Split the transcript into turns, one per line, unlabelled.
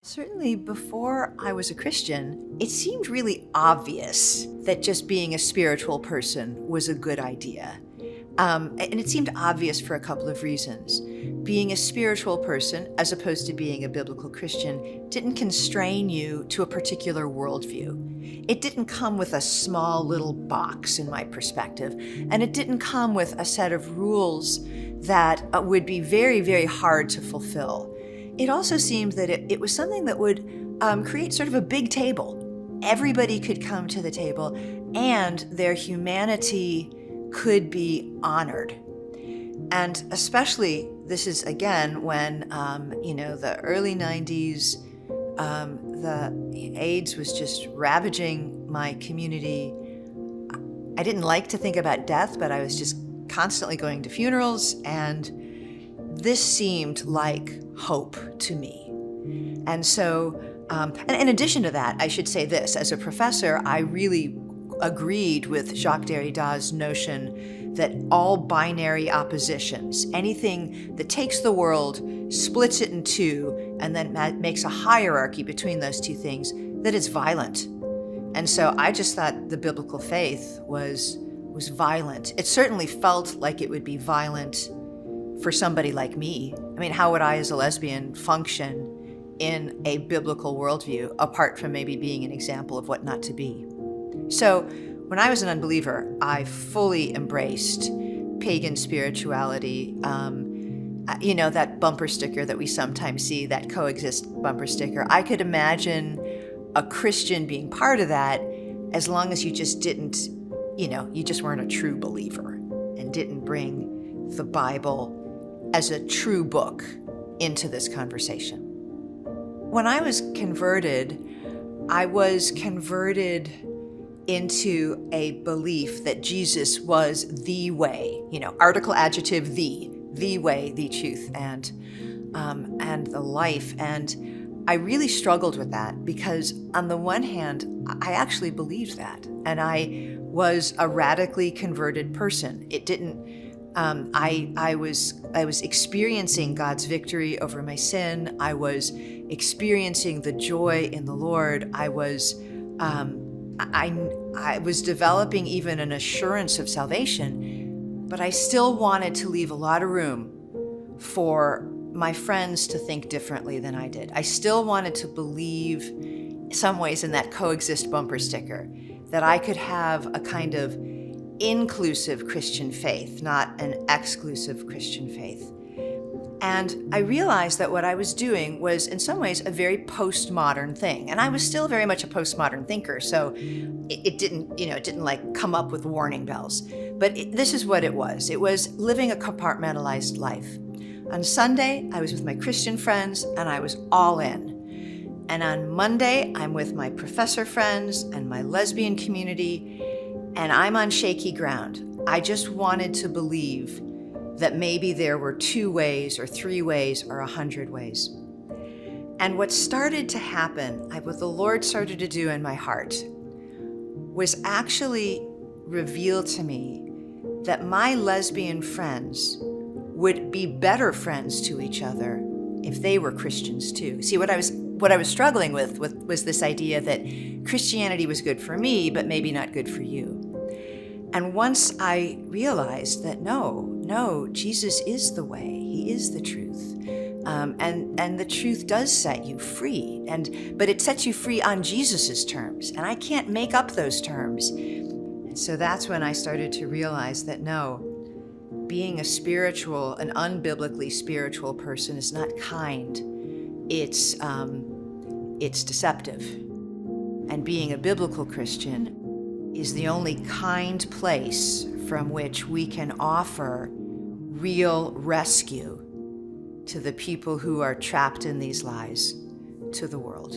Certainly, before I was a Christian, it seemed really obvious that just being a spiritual person was a good idea. And it seemed obvious for a couple of reasons. Being a spiritual person, as opposed to being a biblical Christian, didn't constrain you to a particular worldview. It didn't come with a small little box, in my perspective, and it didn't come with a set of rules that would be very, very hard to fulfill. It also seemed that it was something that would create sort of a big table. Everybody could come to the table and their humanity could be honored. And especially, this is again when, the early 90s, the AIDS was just ravaging my community. I didn't like to think about death, but I was just constantly going to funerals, and this seemed like hope to me. And so, and in addition to that, I should say this, as a professor, I really agreed with Jacques Derrida's notion that all binary oppositions, anything that takes the world, splits it in two, and then makes a hierarchy between those two things, that it's violent. And so I just thought the biblical faith was violent. It certainly felt like it would be violent for somebody like me. I mean, how would I as a lesbian function in a biblical worldview apart from maybe being an example of what not to be? So when I was an unbeliever, I fully embraced pagan spirituality. That bumper sticker that we sometimes see, that coexist bumper sticker. I could imagine a Christian being part of that as long as you just didn't, you just weren't a true believer and didn't bring the Bible as a true book into this conversation. When I was converted into a belief that Jesus was the way, article, adjective, the way, the truth, and the life. And I really struggled with that because on the one hand, I actually believed that, and I was a radically converted person. It didn't. I was experiencing God's victory over my sin. I was experiencing the joy in the Lord. I was developing even an assurance of salvation, but I still wanted to leave a lot of room for my friends to think differently than I did. I still wanted to believe, in some ways, in that coexist bumper sticker, that I could have a kind of inclusive Christian faith, not an exclusive Christian faith. And I realized that what I was doing was in some ways a very postmodern thing. And I was still very much a postmodern thinker, so it didn't like come up with warning bells. But this is what it was. It was living a compartmentalized life. On Sunday, I was with my Christian friends and I was all in. And on Monday, I'm with my professor friends and my lesbian community, and I'm on shaky ground. I just wanted to believe that maybe there were 2 ways or 3 ways or 100 ways. And what started to happen, what the Lord started to do in my heart, was actually reveal to me that my lesbian friends would be better friends to each other if they were Christians too. See, what I was struggling with was this idea that Christianity was good for me, but maybe not good for you. And once I realized that no, Jesus is the way, he is the truth. And the truth does set you free, but it sets you free on Jesus's terms, and I can't make up those terms. And so that's when I started to realize that no, being an unbiblically spiritual person is not kind. It's deceptive. And being a biblical Christian is the only kind place from which we can offer real rescue to the people who are trapped in these lies, to the world.